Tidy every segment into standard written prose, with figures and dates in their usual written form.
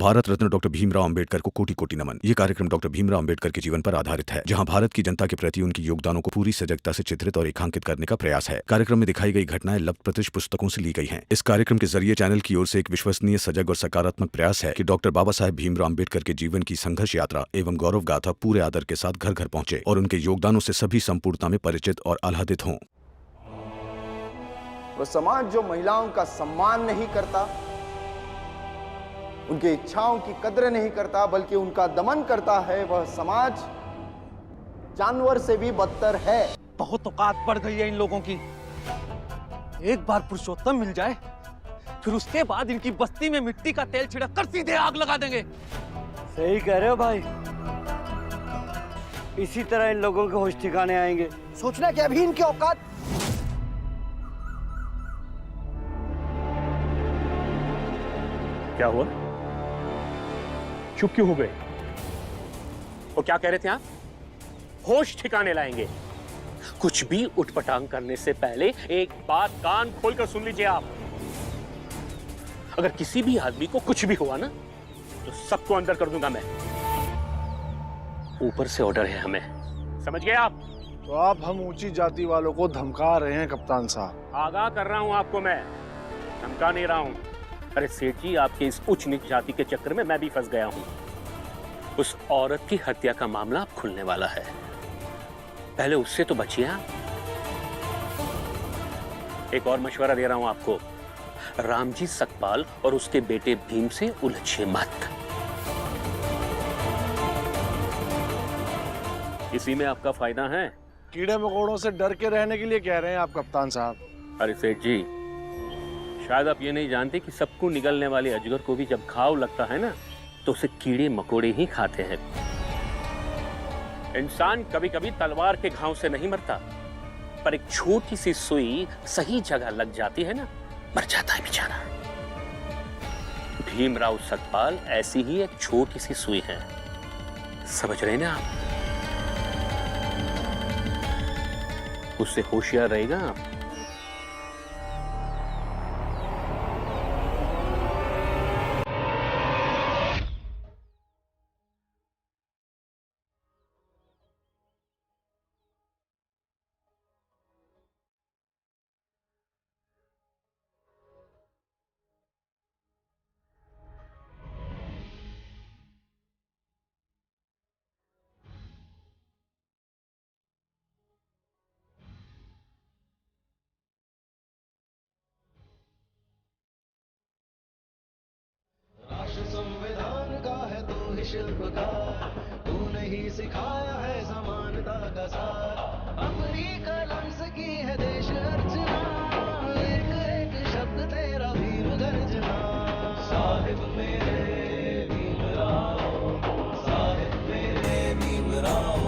Bharat Ratna doctor Bhimrao Ambedkar को कोटि कोटि नमन। ये कार्यक्रम डॉक्टर भीमराव अंबेडकर के जीवन पर आधारित है, जहां भारत की जनता के प्रति उनके योगदानों को पूरी सजगता से चित्रित और रेखांकित करने का प्रयास है। कार्यक्रम में दिखाई गई घटनाएं लब्ध पुस्तकों से ली गई हैं। इस कार्यक्रम के जरिए चैनल की ओर से एक विश्वसनीय, सजग और सकारात्मक प्रयास है कि डॉक्टर बाबा साहेब भीमराव अंबेडकर के जीवन की संघर्ष यात्रा एवं गौरव गाथा पूरे आदर के साथ घर घर पहुंचे और उनके योगदानों से सभी संपूर्णता में परिचित और आह्लादित हों। वह समाज जो महिलाओं का सम्मान नहीं करता, उनकी इच्छाओं की कद्र नहीं करता, बल्कि उनका दमन करता है, वह समाज जानवर से भी बदतर है। बहुत औकात बढ़ गई है इन लोगों की। एक बार पुरुषोत्तम मिल जाए, फिर उसके बाद इनकी बस्ती में मिट्टी का तेल छिड़क कर सीधे आग लगा देंगे। सही कह रहे हो भाई, इसी तरह इन लोगों के होश ठिकाने आएंगे। सोचना कि अभी इनकी औकात। क्या हुआ? चुप क्यों हो गए? वो क्या कह रहे थे आप? होश ठिकाने लाएंगे। कुछ भी उठपटांग करने से पहले एक बात कान खोलकर सुन लीजिए आप। अगर किसी भी आदमी को कुछ भी हुआ ना, तो सबको अंदर कर दूंगा मैं। ऊपर से ऑर्डर है हमें, समझ गए आप? तो आप हम ऊंची जाति वालों को धमका रहे हैं कप्तान साहब। आगाह कर रहा हूं आपको मैं, धमका नहीं रहा हूं। अरे सेठ जी, आपके इस उच्च नीच जाति के चक्कर में मैं भी फंस गया हूं। उस औरत की हत्या का मामला अब खुलने वाला है, पहले उससे तो बचिए आप। एक और मशवरा दे रहा हूं आपको, रामजी सकपाल और उसके बेटे भीम से उलझिए मत। इसी में आपका फायदा है। कीड़े मकोड़ों से डर के रहने के लिए कह रहे हैं आप कप्तान साहब। अरे सेठ जी, शायद आप ये नहीं जानते कि सबको निगलने वाले अजगर को भी जब घाव लगता है ना, तो उसे कीड़े मकोड़े ही खाते हैं। इंसान कभी कभी तलवार के घाव से नहीं मरता, पर एक छोटी सी सुई सही जगह लग जाती है ना, मर जाता है बेचारा। भीमराव सतपाल ऐसी ही एक छोटी सी सुई है, समझ रहे ना आप? उससे होशियार रहेगा आप। संविधान का है तू ही शिल्पकार, तूने ही सिखाया है समानता का सार। अपनी कलम से की है देश अर्चना, एक एक शब्द तेरा भीम गर्जना। साहिब मेरे भीमराव, साहिब मेरे भीमराव।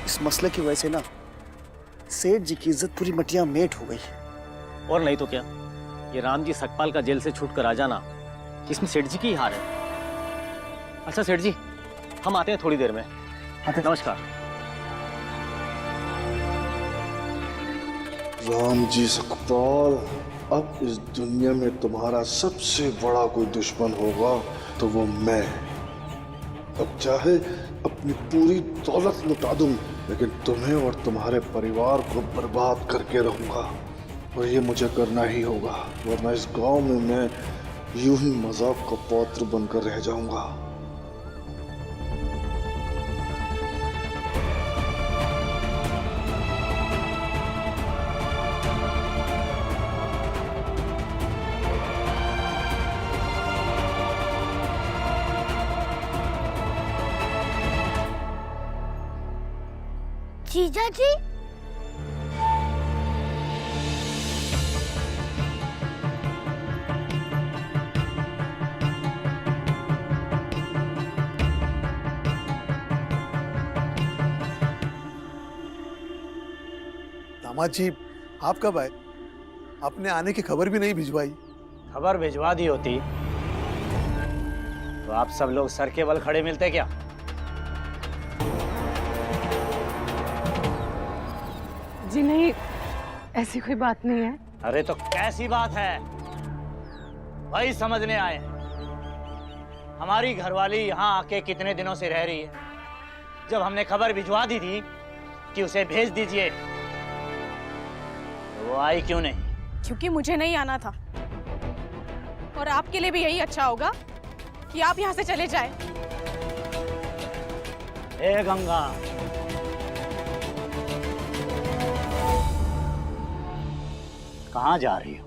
इस मसले की वजह से ना सेठ जी की इज्जत पूरी मटिया मेट हो गई। और नहीं तो क्या, ये रामजी सकपाल का जेल से छूट कर आ जाना, इसमें सेठ जी की ही हार है। अच्छा सेठ जी, हम आते हैं थोड़ी देर में। नमस्कार। रामजी सकपाल, अब इस दुनिया में तुम्हारा सबसे बड़ा कोई दुश्मन होगा तो वो मैं। अब चाहे अपनी पूरी दौलत लुटा दूं, लेकिन तुम्हें और तुम्हारे परिवार को बर्बाद करके रहूंगा, और ये मुझे करना ही होगा, वरना इस गांव में मैं यूं ही मजाक का पात्र बनकर रह जाऊंगा। जीजा जी, दामाद जी, आप कब आए? आपने आने की खबर भी नहीं भिजवाई। खबर भिजवा दी होती तो आप सब लोग सर के बल खड़े मिलते क्या? जी नहीं, ऐसी कोई बात नहीं है। अरे तो कैसी बात है? वही समझने आए। हमारी घरवाली यहाँ आके कितने दिनों से रह रही है। जब हमने खबर भिजवा दी थी कि उसे भेज दीजिए, तो वो आई क्यों नहीं? क्योंकि मुझे नहीं आना था, और आपके लिए भी यही अच्छा होगा कि आप यहाँ से चले जाएं। ए गंगा, कहाँ जा रही हो?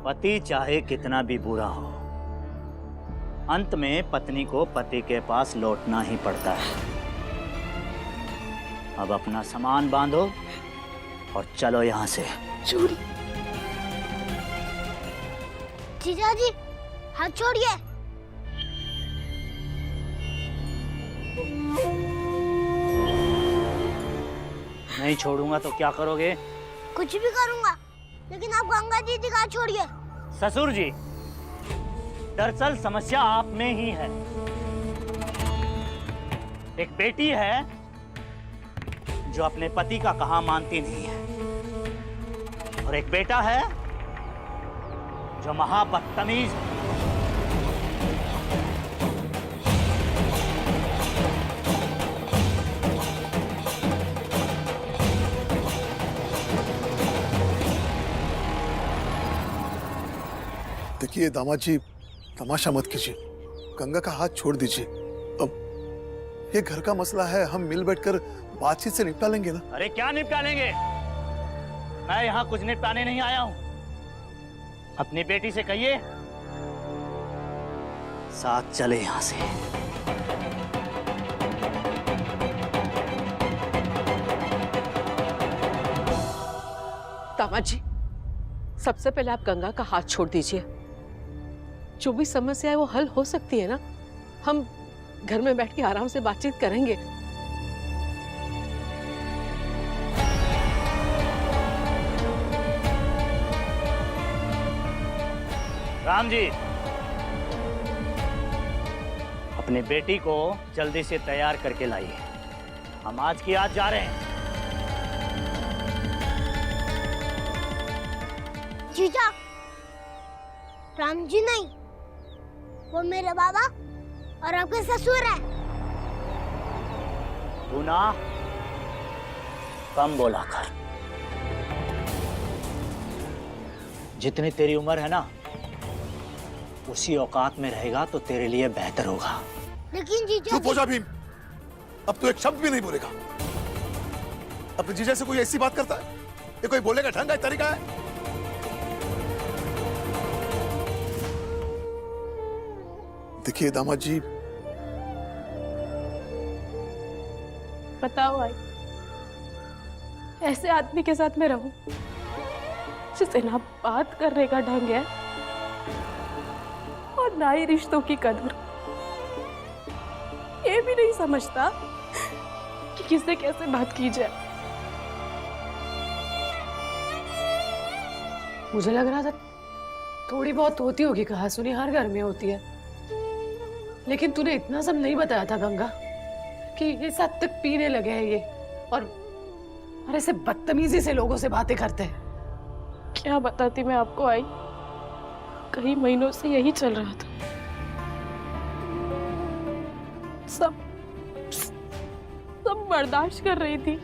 पति चाहे कितना भी बुरा हो, अंत में पत्नी को पति के पास लौटना ही पड़ता है। अब अपना सामान बांधो और चलो यहाँ से। चोरी। जीजा जी, हाथ छोड़िए। नहीं छोड़ूंगा तो क्या करोगे? कुछ भी करूंगा, लेकिन आप गंगा जी का छोड़िए। ससुर जी, दरअसल समस्या आप में ही है। एक बेटी है जो अपने पति का कहा मानती नहीं है, और एक बेटा है जो महाबदतमीज है। देखिए दामाद जी, तमाशा मत कीजिए, गंगा का हाथ छोड़ दीजिए। अब ये घर का मसला है, हम मिल बैठकर बातचीत से निपटा लेंगे ना। अरे क्या निपटा लेंगे? मैं यहाँ कुछ निपटाने नहीं आया हूँ। अपनी बेटी से कहिए साथ चले यहाँ से। दामाद जी, सबसे पहले आप गंगा का हाथ छोड़ दीजिए। जो भी समस्या है वो हल हो सकती है ना। हम घर में बैठ के आराम से बातचीत करेंगे। राम जी, अपनी बेटी को जल्दी से तैयार करके लाइए। हम आज की आज जा रहे हैं। जीजा, राम जी नहीं, वो मेरे बाबा और आपके ससुर हैं। तू ना कम बोला कर। जितनी तेरी उम्र है ना, उसी औकात में रहेगा तो तेरे लिए बेहतर होगा। लेकिन जीजा चुप हो जा भीम, अब तो एक शब्द भी नहीं बोलेगा। अपने जीजा से कोई ऐसी बात करता है? ये कोई बोलेगा ढंग है, तरीका है? देखिए दामाद जी, बताओ आई, ऐसे आदमी के साथ मैं रहूं जिसे ना बात करने का ढंग है और ना ही रिश्तों की कदर। ये भी नहीं समझता कि किससे कैसे बात की जाए। मुझे लग रहा था थोड़ी बहुत होती होगी, कहा सुनी हर घर में होती है, लेकिन तूने इतना सब नहीं बताया था गंगा कि ये साथ तक पीने लगे हैं ये, और ऐसे बदतमीजी से लोगों से बातें करते हैं। क्या बताती मैं आपको आई, कई महीनों से यही चल रहा था। सब बर्दाश्त कर रही थी,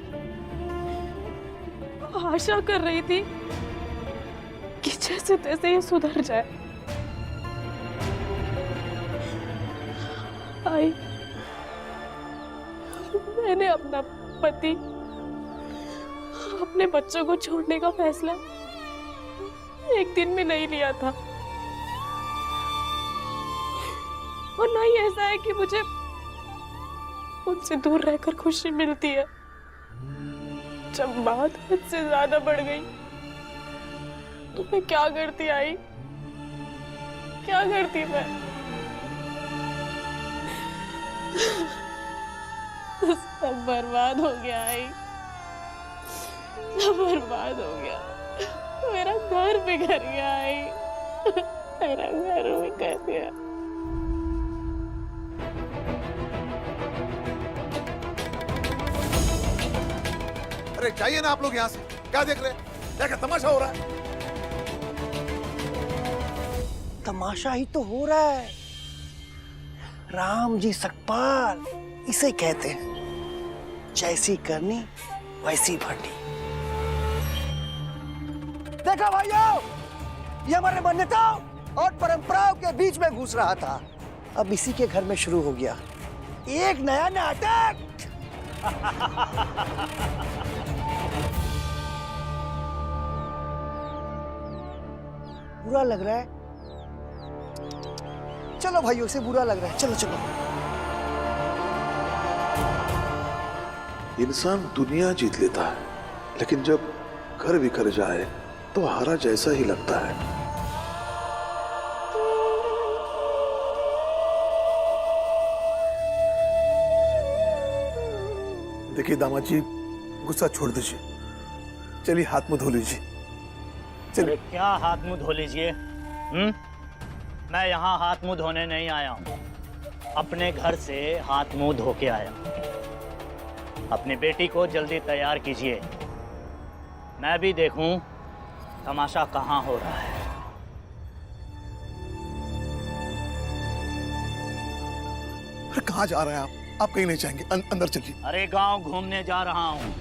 आशा कर रही थी कि जैसे तैसे ये सुधर जाए। आई, मैंने अपना पति, अपने बच्चों को छोड़ने का फैसला एक दिन में नहीं लिया था, और ना ही ऐसा है कि मुझे उनसे दूर रहकर खुशी मिलती है। जब बात हद से ज्यादा बढ़ गई तो मैं क्या करती आई, क्या करती मैं? सब बर्बाद हो गया आई, सब बर्बाद हो गया। मेरा घर बिगड़ गया आई। मेरा घर भी कर दिया। अरे जाइए ना आप लोग यहाँ से, क्या देख रहे हैं? क्या तमाशा हो रहा है? तमाशा ही तो हो रहा है। राम जी सकपाल इसे कहते हैं, जैसी करनी वैसी भरनी। देखा भाइयों, ये हमारे मान्यताओं और परंपराओं के बीच में घुस रहा था, अब इसी के घर में शुरू हो गया एक नया नाटक। बुरा लग रहा है? चलो भाइयों, से बुरा लग रहा है, चलो चलो। इंसान दुनिया जीत लेता है, लेकिन जब घर बिखर जाए तो हारा जैसा ही लगता है। देखिए दामाद जी, गुस्सा छोड़ दीजिए, चलिए हाथ मुंह धो लीजिए। अरे क्या हाथ मुंह धो लीजिए? मैं यहाँ हाथ मुंह धोने नहीं आया हूँ, अपने घर से हाथ मुंह धो के आया हूँ। अपनी बेटी को जल्दी तैयार कीजिए, मैं भी देखूं तमाशा कहाँ हो रहा है। अरे कहाँ जा रहे हैं आप? आप कहीं नहीं जाएंगे, अंदर चलिए। अरे गांव घूमने जा रहा हूँ,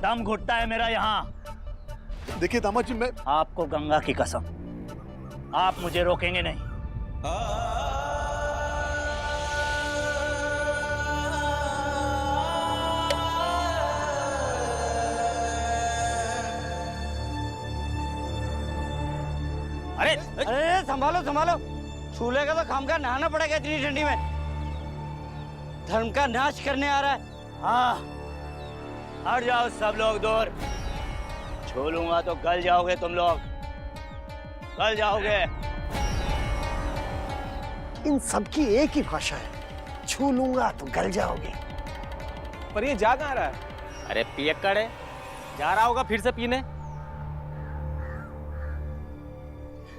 दम घुटता है मेरा यहाँ। देखिए दामाद जी, मैं आपको गंगा की कसम, आप मुझे रोकेंगे नहीं। अरे अरे संभालो संभालो, चूल्हे का तो खामखा नहाना पड़ेगा इतनी ठंडी में। धर्म का नाश करने आ रहा है। हाँ, हट जाओ सब लोग दूर, छू लूंगा तो गल जाओगे तुम लोग, गल जाओगे। इन सबकी एक ही भाषा है, छू लूंगा तो गल जाओगे। पर ये जा कहाँ रहा है? अरे पियक्कड़ है, जा रहा होगा फिर से पीने।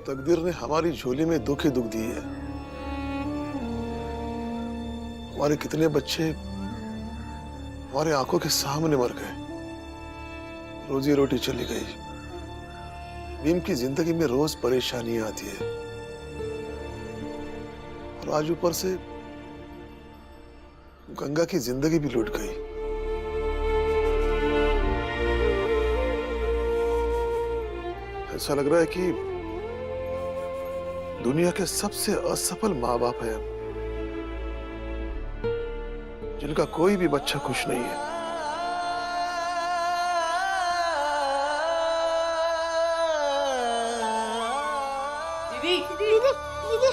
तकदीर ने हमारी झोली में दुख ही दुख दिए है। हमारे कितने बच्चे हमारे आंखों के सामने मर गए, रोजी रोटी चली गई। भीम की जिंदगी में रोज परेशानियां आती है, और आज ऊपर से गंगा की जिंदगी भी लूट गई। ऐसा लग रहा है कि दुनिया के सबसे असफल माँ बाप हैं, जिनका कोई भी बच्चा खुश नहीं है। दीदी दीदी दीदी,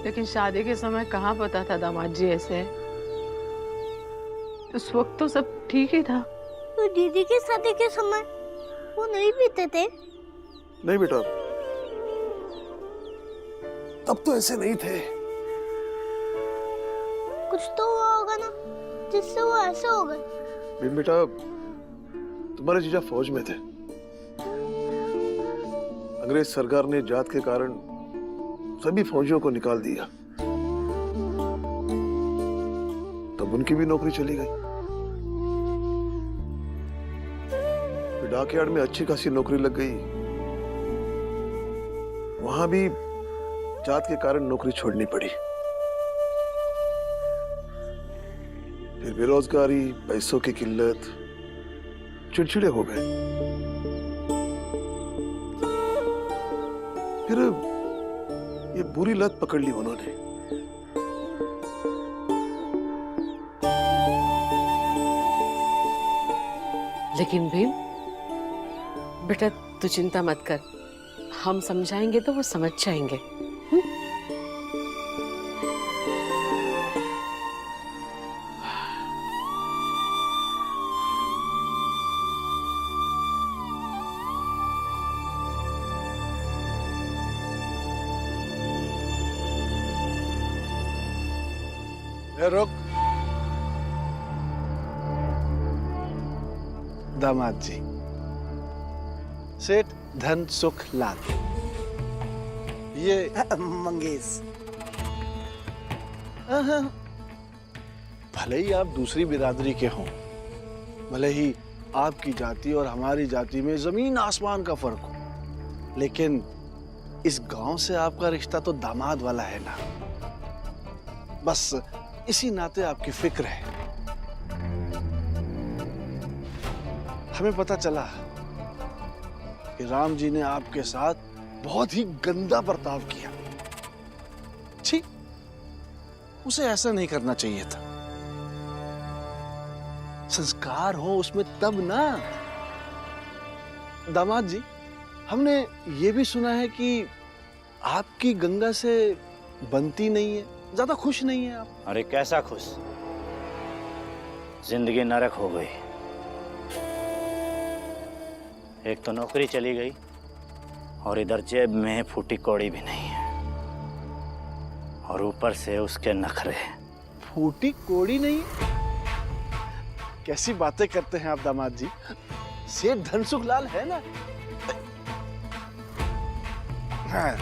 लेकिन शादी के समय कहाँ पता था दामाद जी ऐसे? उस वक्त तो सब ठीक ही था। तो दीदी के शादी के समय वो नहीं पीते थे? नहीं बेटा, तब तो ऐसे नहीं थे। कुछ तो हुआ होगा ना, जिससे वो ऐसे हो गए। भीम बेटा, तुम्हारे जीजा फौज में थे। अंग्रेज सरकार ने जात के कारण सभी फौजियों को निकाल दिया, तब उनकी भी नौकरी चली गई। फिर डाकयार्ड में अच्छी खासी नौकरी लग गई, वहां भी जात के कारण नौकरी छोड़नी पड़ी। फिर बेरोजगारी, पैसों की किल्लत, चिड़चिड़े हो गए। फिर ये बुरी लत पकड़ ली उन्होंने। लेकिन भीम बेटा, तू चिंता मत कर, हम समझाएंगे तो वो समझ जाएंगे। रुक दामाद जी, सेठ धन सुख लाल। ये मंगेश। भले ही आप दूसरी बिरादरी के हों, भले ही आपकी जाति और हमारी जाति में जमीन आसमान का फर्क हो, लेकिन इस गांव से आपका रिश्ता तो दामाद वाला है ना। बस इसी नाते आपकी फिक्र है। हमें पता चला कि राम जी ने आपके साथ बहुत ही गंदा बर्ताव किया। छी, उसे ऐसा नहीं करना चाहिए था। संस्कार हो उसमें तब ना। दामाद जी, हमने ये भी सुना है कि आपकी गंगा से बनती नहीं है, ज्यादा खुश नहीं है आप। अरे कैसा खुश, जिंदगी नरक हो गई। एक तो नौकरी चली गई और इधर जेब में फूटी कौड़ी भी नहीं है, और ऊपर से उसके नखरे। फूटी कोड़ी नहीं? कैसी बातें करते हैं आप दामाद जी। सेठ धनसुख लाल है ना। हाँ।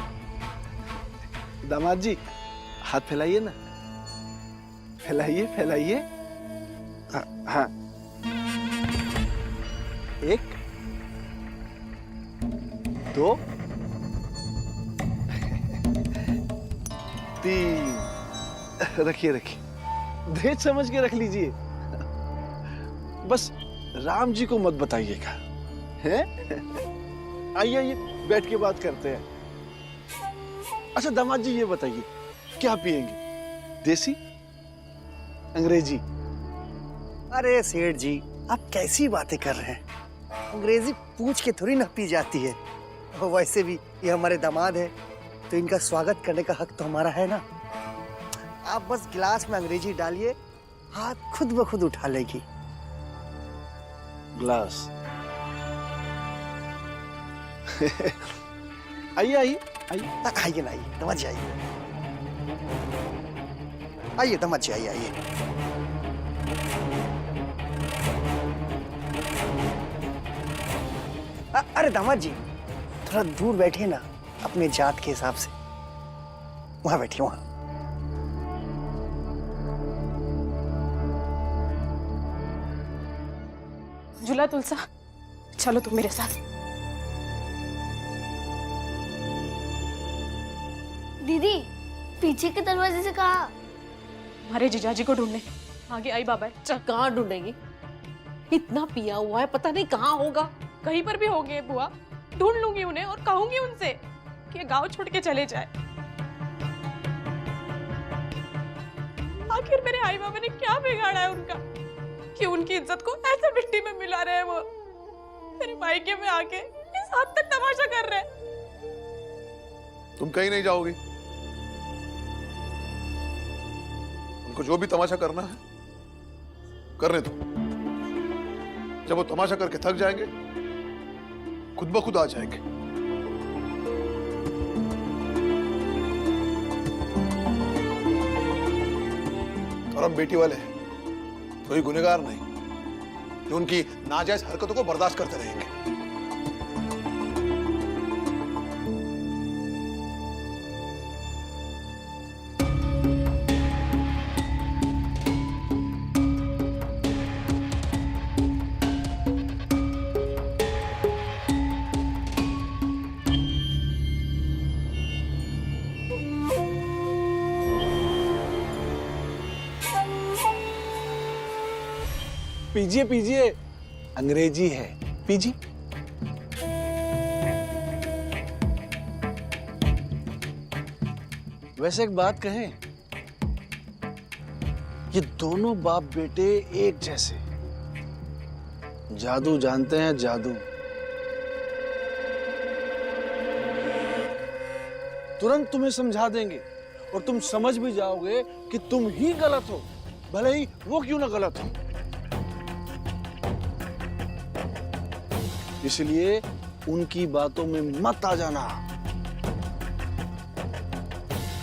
दामाद जी, हाथ फैलाइए ना, फैलाइए फैलाइए। हाँ, हाँ। 1 2 3। रखिए रखिए, देख समझ के रख लीजिए। बस राम जी को मत बताइएगा, हैं? आइए आइए, बैठ के बात करते हैं। अच्छा दामाद जी, ये बताइए क्या पिएंगे, देसी अंग्रेजी? अरे सेठ जी, आप कैसी बातें कर रहे हैं? अंग्रेजी पूछ के थोड़ी ना पी जाती है। और वैसे भी ये हमारे दामाद है, तो इनका स्वागत करने का हक तो हमारा है ना। आप बस गिलास में अंग्रेजी डालिए, हाथ खुद ब खुद उठा लेगी। ग्लास। आइए आइए आइए। आइए ना, आइए दामाद जी, आइए आइए दामाद जी, आइए आइए। अरे दामाद जी, थोड़ा दूर बैठिए ना, अपने जात के हिसाब से। वहां बैठिए, वहां। झूला तुलसा, चलो तुम मेरे साथ। दीदी, पीछे के दरवाजे से कहा? हमारे जीजाजी को ढूंढने। आगे आई बाबा है। चल, कहाँ ढूंढेगी? इतना पिया हुआ है, पता नहीं कहाँ होगा। कहीं पर भी होंगे बुआ, ढूंढ लूंगी उन्हें और कहूंगी उनसे कि गांव छोड़ के चले जाए। आखिर मेरे आई बाबा ने क्या बिगाड़ा है उनका कि उनकी इज्जत को ऐसे मिट्टी में मिला रहे हैं। वो मेरे मायके में आके इस हद तक तमाशा कर रहे हैं। तुम कहीं नहीं जाओगी। उनको जो भी तमाशा करना है करने दो। जब वो तमाशा करके थक जाएंगे, खुद ब खुद आ जाएंगे। और हम बेटी वाले हैं, कोई गुनहगार नहीं जो उनकी नाजायज हरकतों को बर्दाश्त करते रहेंगे। पीजिए पीजिए, अंग्रेजी है, पीजिए। वैसे एक बात कहें, ये दोनों बाप बेटे एक जैसे जादू जानते हैं, जादू। तुरंत तुम्हें समझा देंगे और तुम समझ भी जाओगे कि तुम ही गलत हो, भले ही वो क्यों ना गलत हो। इसलिए उनकी बातों में मत आ जाना।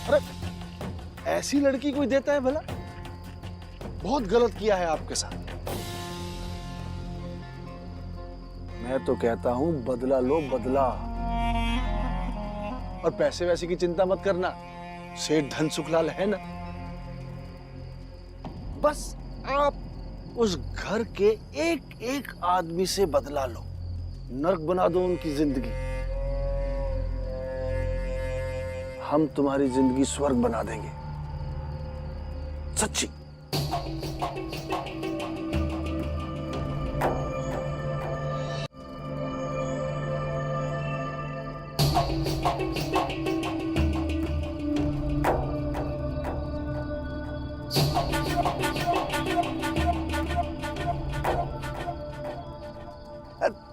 अरे ऐसी लड़की कोई देता है भला? बहुत गलत किया है आपके साथ। मैं तो कहता हूं बदला लो बदला। और पैसे वैसे की चिंता मत करना, सेठ धन सुखलाल है ना। बस आप उस घर के एक एक आदमी से बदला लो, नर्क बना दो उनकी जिंदगी। हम तुम्हारी जिंदगी स्वर्ग बना देंगे, सच्ची।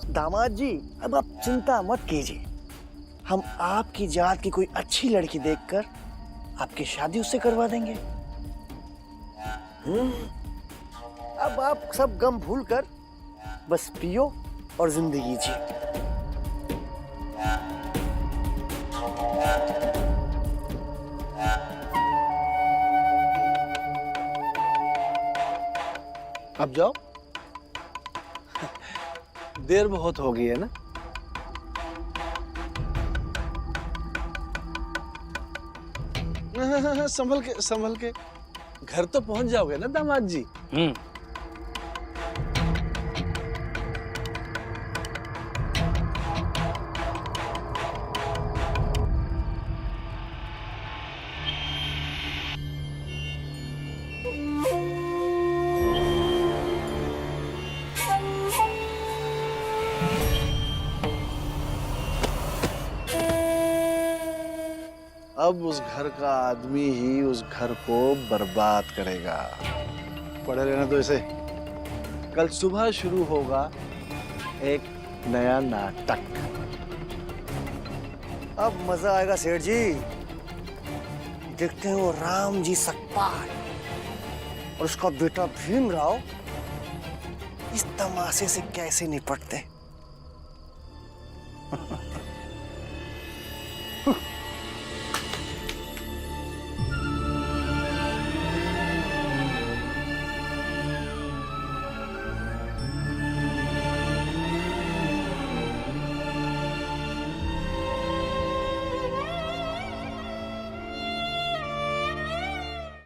दामाद जी, अब आप चिंता मत कीजिए। हम आपकी जात की कोई अच्छी लड़की देखकर आपकी शादी उससे करवा देंगे। अब आप सब गम भूलकर बस पियो और जिंदगी जियो। अब जाओ, देर बहुत हो गई है ना। संभल के संभल के, घर तो पहुंच जाओगे ना दामाद जी। अब उस घर का आदमी ही उस घर को बर्बाद करेगा। पढ़े रहना तो इसे। कल सुबह शुरू होगा एक नया नाटक। अब मजा आएगा सेठ जी। देखते हैं वो राम जी सकपाल और उसका बेटा भीमराव इस तमाशे से कैसे निपटते।